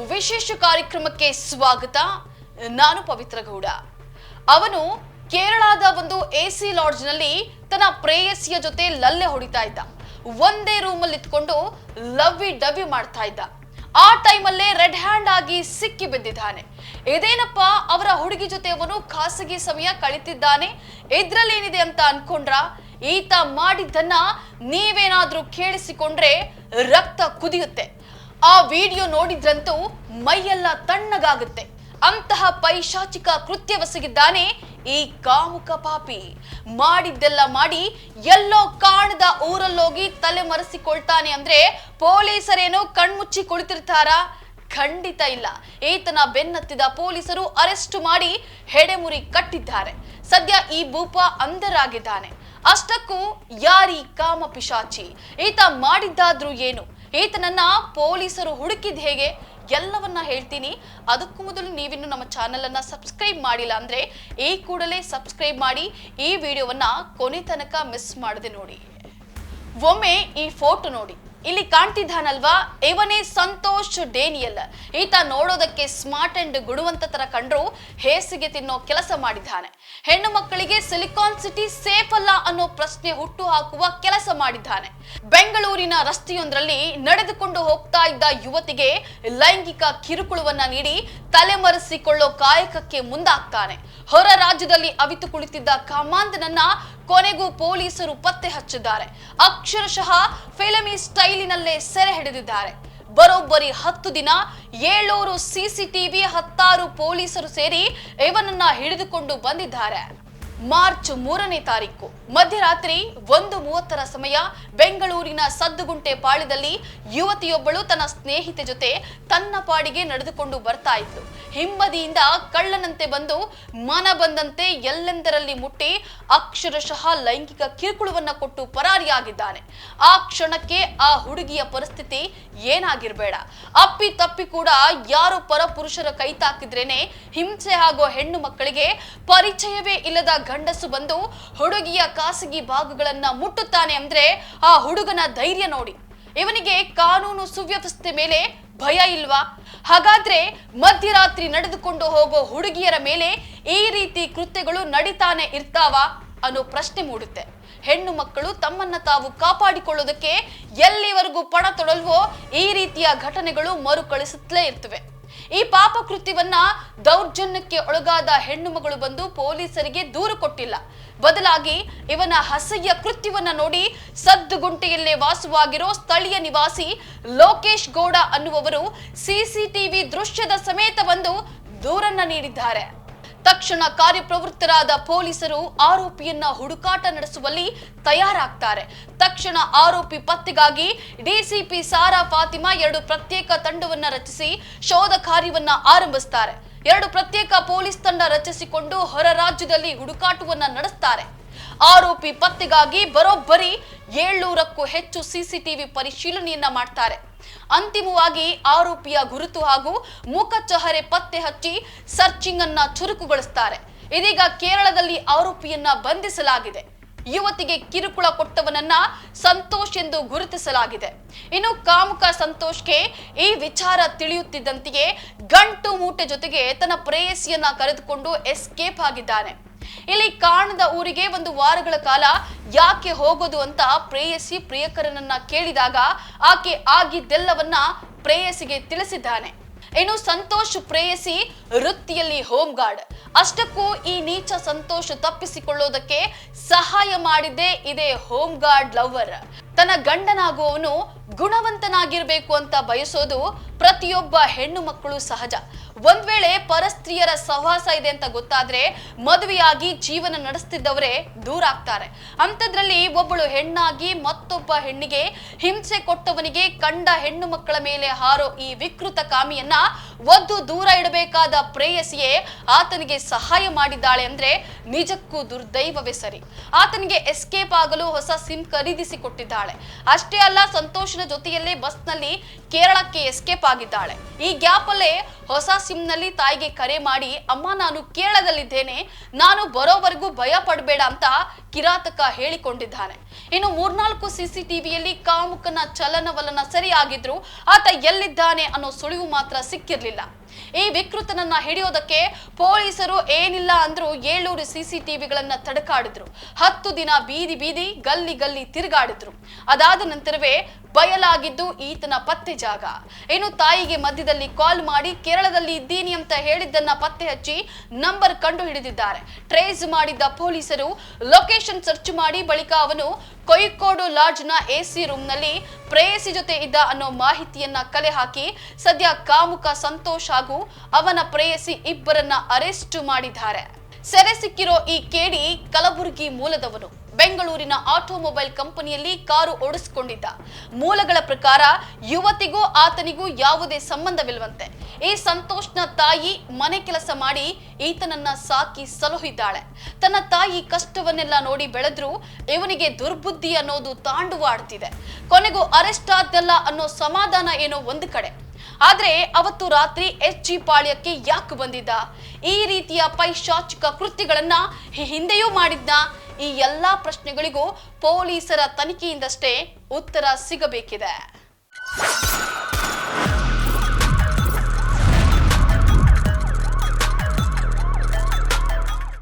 ವಿಶೇಷ ಕಾರ್ಯಕ್ರಮಕ್ಕೆ ಸ್ವಾಗತ. ನಾನು ಪವಿತ್ರ ಗೌಡ. ಅವನು ಕೇರಳದ ಒಂದು ಎಸಿ ಲಾಡ್ಜ್ ನಲ್ಲಿ ತನ್ನ ಪ್ರೇಯಸಿಯ ಜೊತೆ ಲಲ್ಲೆ ಹೊಡಿತಾ ಇದ್ದ. ಒಂದೇ ರೂಮ್ ಅಲ್ಲಿ ಇಟ್ಕೊಂಡು ಲವ್ವಿ ಡವ್ವಿ ಮಾಡ್ತಾ ಇದ್ದ. ಆ ಟೈಮಲ್ಲೇ ರೆಡ್ ಹ್ಯಾಂಡ್ ಆಗಿ ಸಿಕ್ಕಿ ಬಿದ್ದಿದ್ದಾನೆ. ಇದೇನಪ್ಪ, ಅವರ ಹುಡುಗಿ ಜೊತೆ ಅವನು ಖಾಸಗಿ ಸಮಯ ಕಳಿತಿದ್ದಾನೆ, ಇದ್ರಲ್ಲಿ ಏನಿದೆ ಅಂತ ಅನ್ಕೊಂಡ್ರ? ಈತ ಮಾಡಿದ್ದನ್ನ ನೀವೇನಾದ್ರೂ ಕೇಳಿಸಿಕೊಂಡ್ರೆ ರಕ್ತ ಕುದಿಯುತ್ತೆ. ಆ ವಿಡಿಯೋ ನೋಡಿದ್ರಂತೂ ಮೈಯೆಲ್ಲ ತಣ್ಣಗಾಗುತ್ತೆ. ಅಂತಹ ಪೈಶಾಚಿಕ ಕೃತ್ಯವೆಸಗಿದ್ದಾನೆ ಈ ಕಾಮುಕ ಪಾಪಿ. ಮಾಡಿದ್ದೆಲ್ಲ ಮಾಡಿ ಎಲ್ಲೋ ಕಾಣದ ಊರಲ್ಲೋಗಿ ತಲೆ ಮರೆಸಿಕೊಳ್ತಾನೆ ಅಂದ್ರೆ ಪೊಲೀಸರೇನೋ ಕಣ್ಮುಚ್ಚಿ ಕುಳಿತಿರ್ತಾರಾ? ಖಂಡಿತ ಇಲ್ಲ. ಈತನ ಬೆನ್ನತ್ತಿದ ಪೊಲೀಸರು ಅರೆಸ್ಟ್ ಮಾಡಿ ಹೆಡೆಮುರಿ ಕಟ್ಟಿದ್ದಾರೆ. ಸದ್ಯ ಈ ಭೂಪ ಅಂಧರಾಗಿದ್ದಾನೆ. ಅಷ್ಟಕ್ಕೂ ಯಾರೀ ಕಾಮ ಪಿಶಾಚಿ? ಈತ ಮಾಡಿದ್ದಾದ್ರೂ ಏನು? ಈತನನ್ನ ಪೊಲೀಸರು ಹುಡುಕಿದ್ ಹೇಗೆ? ಎಲ್ಲವನ್ನ ಹೇಳ್ತೀನಿ. ಅದಕ್ಕೂ ಮೊದಲು ನೀವಿನ್ನು ನಮ್ಮ ಚಾನೆಲ್ ಅನ್ನ ಸಬ್ಸ್ಕ್ರೈಬ್ ಮಾಡಿಲ್ಲ ಅಂದ್ರೆ ಈ ಕೂಡಲೇ ಸಬ್ಸ್ಕ್ರೈಬ್ ಮಾಡಿ ಈ ವಿಡಿಯೋವನ್ನ ಕೊನೆ ತನಕ ಮಿಸ್ ಮಾಡದೆ ನೋಡಿ. ಒಮ್ಮೆ ಈ ಫೋಟೋ ನೋಡಿ. ಇಲ್ಲಿ ಕಾಣ್ತಿದ್ದಾನಲ್ವಾ, ಇವನೇ ಸಂತೋಷ್ ಡೇನಿಯಲ್. ಈತ ನೋಡೋದಕ್ಕೆ ಸ್ಮಾರ್ಟ್ ಅಂಡ್ ಗುಣವಂತ ತರ ಕಂಡ್ರು ಹೇಸಿಗೆ ತಿನ್ನೋ ಕೆಲಸ ಮಾಡಿದ್ದಾನೆ. ಹೆಣ್ಣು ಮಕ್ಕಳಿಗೆ ಸಿಲಿಕಾನ್ ಸಿಟಿ ಸೇಫ್ ಅಲ್ಲ ಅನ್ನೋ ಪ್ರಶ್ನೆ ಹುಟ್ಟು ಹಾಕುವ ಕೆಲಸ ಮಾಡಿದ್ದಾನೆ. ಬೆಂಗಳೂರಿನ ರಸ್ತೆಯೊಂದರಲ್ಲಿ ನಡೆದುಕೊಂಡು ಹೋಗ್ತಾ ಇದ್ದ ಯುವತಿಗೆ ಲೈಂಗಿಕ ಕಿರುಕುಳವನ್ನ ನೀಡಿ ತಲೆಮರೆಸಿಕೊಳ್ಳೋ ಕಾಯಕಕ್ಕೆ ಮುಂದಾಗ್ತಾನೆ. ಹೊರ ರಾಜ್ಯದಲ್ಲಿ ಅವಿತು ಕುಳಿತಿದ್ದ ಕಾಮಾಂಧನನ್ನ ಕೊನೆಗೂ ಪೊಲೀಸರು ಪತ್ತೆ ಹಚ್ಚಿದ್ದಾರೆ. ಅಕ್ಷರಶಃ ಫಿಲ್ಮಿ ಸ್ಟೈಲಿನಲ್ಲೇ ಸೆರೆ ಹಿಡಿದಿದ್ದಾರೆ. ಬರೋಬ್ಬರಿ 10 ದಿನ 700 ಸಿಸಿಟಿವಿ 16 ಪೊಲೀಸರು ಸೇರಿ ಇವನನ್ನ ಹಿಡಿದುಕೊಂಡು ಬಂದಿದ್ದಾರೆ. ಮಾರ್ಚ್ 3ನೇ ತಾರೀಕು ಮಧ್ಯರಾತ್ರಿ 1:30 ಸಮಯ ಬೆಂಗಳೂರಿನ ಸದ್ದುಗುಂಟೆ ಪಾಳ್ಯದಲ್ಲಿ ಯುವತಿಯೊಬ್ಬಳು ತನ್ನ ಸ್ನೇಹಿತೆ ಜೊತೆ ತನ್ನ ಪಾಡಿಗೆ ನಡೆದುಕೊಂಡು ಬರ್ತಾ ಇತ್ತು. ಹಿಂಬದಿಯಿಂದ ಕಳ್ಳನಂತೆ ಬಂದು ಮನ ಬಂದಂತೆ ಎಲ್ಲೆಂದರಲ್ಲಿ ಮುಟ್ಟಿ ಅಕ್ಷರಶಃ ಲೈಂಗಿಕ ಕಿರುಕುಳವನ್ನ ಕೊಟ್ಟು ಪರಾರಿಯಾಗಿದ್ದಾನೆ. ಆ ಕ್ಷಣಕ್ಕೆ ಆ ಹುಡುಗಿಯ ಪರಿಸ್ಥಿತಿ ಏನಾಗಿರ್ಬೇಡ. ಅಪ್ಪಿ ತಪ್ಪಿ ಕೂಡ ಯಾರು ಪರಪುರುಷರ ಕೈ ತಾಕಿದ್ರೇನೆ ಹಿಂಸೆ ಆಗೋ ಹೆಣ್ಣು ಮಕ್ಕಳಿಗೆ ಪರಿಚಯವೇ ಇಲ್ಲದ ಗಂಡಸು ಬಂದು ಹುಡುಗಿಯ ಖಾಸಗಿ ಭಾಗಗಳನ್ನ ಮುಟ್ಟುತ್ತಾನೆ ಅಂದ್ರೆ ಆ ಹುಡುಗನ ಧೈರ್ಯ ನೋಡಿ. ಇವನಿಗೆ ಕಾನೂನು ಸುವ್ಯವಸ್ಥೆ ಮೇಲೆ ಭಯ ಇಲ್ವಾ? ಹಾಗಾದ್ರೆ ಮಧ್ಯರಾತ್ರಿ ನಡೆದುಕೊಂಡು ಹೋಗೋ ಹುಡುಗಿಯರ ಮೇಲೆ ಈ ರೀತಿ ಕೃತ್ಯಗಳು ನಡೀತಾನೆ ಇರ್ತಾವ ಅನ್ನೋ ಪ್ರಶ್ನೆ ಮೂಡುತ್ತೆ. ಹೆಣ್ಣು ಮಕ್ಕಳು ತಮ್ಮನ್ನ ತಾವು ಕಾಪಾಡಿಕೊಳ್ಳೋದಕ್ಕೆ ಎಲ್ಲಿವರೆಗೂ ಪಣ ತೊಡಲ್ವೋ ಈ ರೀತಿಯ ಘಟನೆಗಳು ಮರುಕಳಿಸುತ್ತಲೇ ಇರ್ತವೆ. ಈ ಪಾಪ ಕೃತ್ಯವನ್ನ ದೌರ್ಜನ್ಯಕ್ಕೆ ಒಳಗಾದ ಹೆಣ್ಣು ಮಗಳು ಬಂದು ಪೊಲೀಸರಿಗೆ ದೂರು ಕೊಟ್ಟಿಲ್ಲ. ಬದಲಾಗಿ ಇವನ ಅಸಹ್ಯ ಕೃತ್ಯವನ್ನ ನೋಡಿ ಸದ್ದುಗುಂಟೆಯಲ್ಲೇ ವಾಸವಾಗಿರೋ ಸ್ಥಳೀಯ ನಿವಾಸಿ ಲೋಕೇಶ್ ಗೌಡ ಅನ್ನುವವರು ಸಿಸಿಟಿವಿ ದೃಶ್ಯದ ಸಮೇತ ಬಂದು ದೂರನ್ನ ನೀಡಿದ್ದಾರೆ. ತಕ್ಷಣ ಕಾರ್ಯಪ್ರವೃತ್ತರಾದ ಪೊಲೀಸರು ಆರೋಪಿಯನ್ನ ಹುಡುಕಾಟ ನಡೆಸುವಲ್ಲಿ ತಯಾರಾಗ್ತಾರೆ. ತಕ್ಷಣ ಆರೋಪಿ ಪತ್ತೆಗಾಗಿ ಡಿಸಿಪಿ ಸಾರಾ ಫಾತಿಮಾ 2 ಪ್ರತ್ಯೇಕ ತಂಡವನ್ನ ರಚಿಸಿ ಶೋಧ ಕಾರ್ಯವನ್ನ ಆರಂಭಿಸ್ತಾರೆ. 2 ಪ್ರತ್ಯೇಕ ಪೊಲೀಸ್ ತಂಡ ರಚಿಸಿಕೊಂಡು ಹೊರ ರಾಜ್ಯದಲ್ಲಿ ಹುಡುಕಾಟವನ್ನ ನಡೆಸ್ತಾರೆ. ಆರೋಪಿ ಪತ್ತೆಗಾಗಿ ಬರೋಬ್ಬರಿ 700ಕ್ಕೂ ಹೆಚ್ಚು ಸಿಸಿಟಿವಿ ಪರಿಶೀಲನೆಯನ್ನ ಮಾಡ್ತಾರೆ. ಅಂತಿಮವಾಗಿ ಆರೋಪಿಯ ಗುರುತು ಹಾಗೂ ಮುಖಚಹರೆ ಪತ್ತೆ ಹಚ್ಚಿ ಸರ್ಚಿಂಗ್ ಅನ್ನ ಚುರುಕುಗೊಳಿಸುತ್ತಾರೆ. ಇದೀಗ ಕೇರಳದಲ್ಲಿ ಆರೋಪಿಯನ್ನ ಬಂಧಿಸಲಾಗಿದೆ. ಯುವತಿಗೆ ಕಿರುಕುಳ ಕೊಟ್ಟವನನ್ನ ಸಂತೋಷ್ ಎಂದು ಗುರುತಿಸಲಾಗಿದೆ. ಇನ್ನು ಕಾಮುಕ ಸಂತೋಷ್ಗೆ ಈ ವಿಚಾರ ತಿಳಿಯುತ್ತಿದ್ದಂತೆಯೇ ಗಂಟು ಮೂಟೆ ಜೊತೆಗೆ ತನ್ನ ಪ್ರೇಯಸಿಯನ್ನ ಕರೆದುಕೊಂಡು ಎಸ್ಕೇಪ್ ಆಗಿದ್ದಾನೆ. ಇಲ್ಲಿ ಕಾಣದ ಊರಿಗೆ 1 ವಾರಗಳ ಕಾಲ ಯಾಕೆ ಹೋಗೋದು ಅಂತ ಪ್ರೇಯಸಿ ಪ್ರಿಯಕರನನ್ನ ಕೇಳಿದಾಗ ಆಕೆ ಆಗಿದ್ದೆಲ್ಲವನ್ನ ಪ್ರೇಯಸಿಗೆ ತಿಳಿಸಿದ್ದಾನೆ. ಇನ್ನು ಸಂತೋಷ್ ಪ್ರೇಯಸಿ ವೃತ್ತಿಯಲ್ಲಿ ಹೋಮ್ ಗಾರ್ಡ್. ಅಷ್ಟಕ್ಕೂ ಈ ನೀಚ ಸಂತೋಷ್ ತಪ್ಪಿಸಿಕೊಳ್ಳೋದಕ್ಕೆ ಸಹಾಯ ಮಾಡಿದ್ದೇ ಇದೇ ಹೋಮ್ ಗಾರ್ಡ್ ಲವರ್. ತನ್ನ ಗಂಡನಾಗುವವನು ಗುಣವಂತನಾಗಿರ್ಬೇಕು ಅಂತ ಬಯಸೋದು ಪ್ರತಿಯೊಬ್ಬ ಹೆಣ್ಣು ಮಕ್ಕಳು ಸಹಜ. ಒಂದ್ ವೇಳೆ ಪರಸ್ತ್ರೀಯರ ಸಹವಾಸ ಇದೆ ಅಂತ ಗೊತ್ತಾದ್ರೆ ಮದುವೆಯಾಗಿ ಜೀವನ ನಡೆಸ್ತಿದ್ದವರೇ ದೂರ ಆಗ್ತಾರೆ. ಅಂತದ್ರಲ್ಲಿ ಒಬ್ಬಳು ಹೆಣ್ಣಾಗಿ ಮತ್ತೊಬ್ಬ ಹೆಣ್ಣಿಗೆ ಹಿಂಸೆ ಕೊಟ್ಟವನಿಗೆ ಕಂಡ ಹೆಣ್ಣು ಮಕ್ಕಳ ಮೇಲೆ ಹಾರೋ ಈ ವಿಕೃತ ಕಾಮಿಯನ್ನ ಒದ್ದು ದೂರ ಇಡಬೇಕಾದ ಪ್ರೇಯಸಿಯೇ ಆತನಿಗೆ ಸಹಾಯ ಮಾಡಿದ್ದಾಳೆ ಅಂದ್ರೆ ನಿಜಕ್ಕೂ ದುರ್ದೈವವೇ ಸರಿ. ಆತನಿಗೆ ಎಸ್ಕೇಪ್ ಆಗಲು ಹೊಸ ಸಿಮ್ ಖರೀದಿಸಿ ಕೊಟ್ಟಿದ್ದಾಳೆ. ಅಷ್ಟೇ ಅಲ್ಲ, ಸಂತೋಷನ ಜೊತೆಯಲ್ಲೇ ಬಸ್ನಲ್ಲಿ ಕೇರಳಕ್ಕೆ ಎಸ್ಕೇಪ್ ಆಗಿದ್ದಾಳೆ. ಈ ಗ್ಯಾಪ್ ಅಲ್ಲೇ ಹೊಸ ಸಿಮ್ನಲ್ಲಿ ತಾಯಿಗೆ ಕರೆ ಮಾಡಿ, ಅಮ್ಮ ನಾನು ಕೇರಳದಲ್ಲಿದ್ದೇನೆ, ನಾನು ಬರೋವರೆಗೂ ಭಯ ಪಡಬೇಡ ಅಂತ ಕಿರಾತಕ ಹೇಳಿಕೊಂಡಿದ್ದಾನೆ. ಇನ್ನು 3-4 ಸಿಸಿಟಿವಿಯಲ್ಲಿ ಕಾಮುಕನ ಚಲನವಲನ ಸರಿಯಾಗಿದ್ರು ಆತ ಎಲ್ಲಿದ್ದಾನೆ ಅನ್ನೋ ಸುಳಿವು ಮಾತ್ರ ಸಿಕ್ಕಿರ್ಲಿಲ್ಲ. ಈ ವಿಕೃತನನ್ನ ಹಿಡಿಯೋದಕ್ಕೆ ಪೊಲೀಸರು ಏನಿಲ್ಲ ಅಂದ್ರೂ 700 ಸಿಸಿಟಿವಿಗಳನ್ನ ತಡಕಾಡಿದ್ರು. 10 ದಿನ ಬೀದಿ ಬೀದಿ ಗಲ್ಲಿ ಗಲ್ಲಿ ತಿರುಗಾಡಿದ್ರು. ಅದಾದ ನಂತರವೇ ಬಯಲಾಗಿದ್ದು ಈತನ ಪತ್ತೆ ಜಾಗ. ಇನ್ನು ತಾಯಿಗೆ ಮಧ್ಯದಲ್ಲಿ ಕಾಲ್ ಮಾಡಿ ಕೇರಳದಲ್ಲಿ ಇದ್ದೀನಿ ಅಂತ ಹೇಳಿದ್ದನ್ನ ಪತ್ತೆ ಹಚ್ಚಿ ನಂಬರ್ ಕಂಡು ಹಿಡಿದಿದ್ದಾರೆ. ಟ್ರೇಸ್ ಮಾಡಿದ್ದ ಪೊಲೀಸರು ಲೊಕೇಶನ್ ಸರ್ಚ್ ಮಾಡಿ ಬಳಿಕ ಅವನು ಕೊಯಿಕೋಡು ಲಾಡ್ಜ್ನ ಎಸಿ ರೂಮ್ನಲ್ಲಿ ಪ್ರೇಯಸಿ ಜೊತೆ ಇದ್ದ ಅನ್ನೋ ಮಾಹಿತಿಯನ್ನ ಕಲೆ ಹಾಕಿ ಸದ್ಯ ಕಾಮುಕ ಸಂತೋಷ್ ಹಾಗೂ ಅವನ ಪ್ರೇಯಸಿ ಇಬ್ಬರನ್ನ ಅರೆಸ್ಟ್ ಮಾಡಿದ್ದಾರೆ. ಸೆರೆ ಸಿಕ್ಕಿರೋ ಈ ಕೇಡಿ ಕಲಬುರಗಿ ಮೂಲದವನು. ಬೆಂಗಳೂರಿನ ಆಟೋಮೊಬೈಲ್ ಕಂಪನಿಯಲ್ಲಿ ಕಾರು ಓಡಿಸಿಕೊಂಡಿದ್ದ. ಮೂಲಗಳ ಪ್ರಕಾರ ಯುವತಿಗೂ ಆತನಿಗೂ ಯಾವುದೇ ಸಂಬಂಧವಿಲ್ವಂತೆ. ಈ ಸಂತೋಷ್ನ ತಾಯಿ ಮನೆ ಕೆಲಸ ಮಾಡಿ ಈತನನ್ನ ಸಾಕಿ ಸಲುಹಿದ್ದಾಳೆ. ತನ್ನ ತಾಯಿ ಕಷ್ಟವನ್ನೆಲ್ಲ ನೋಡಿ ಬೆಳೆದ್ರು ಇವನಿಗೆ ದುರ್ಬುದ್ಧಿ ಅನ್ನೋದು ತಾಂಡುವಾಡ್ತಿದೆ. ಕೊನೆಗೂ ಅರೆಸ್ಟ್ ಆದ್ದಲ್ಲ ಅನ್ನೋ ಸಮಾಧಾನ ಏನೋ ಒಂದು ಕಡೆ. ಆದ್ರೆ ಅವತ್ತು ರಾತ್ರಿ ಎಸ್ಜಿ ಪಾಳ್ಯಕ್ಕೆ ಯಾಕೆ ಬಂದಿದ್ದ? ಈ ರೀತಿಯ ಪೈಶಾಚಿಕ ಕೃತ್ಯಗಳನ್ನ ಹಿಂದೆಯೂ ಮಾಡಿದ್ನ? ಈ ಎಲ್ಲಾ ಪ್ರಶ್ನೆಗಳಿಗೂ ಪೊಲೀಸರ ತನಿಖೆಯಿಂದಷ್ಟೇ ಉತ್ತರ ಸಿಗಬೇಕಿದೆ.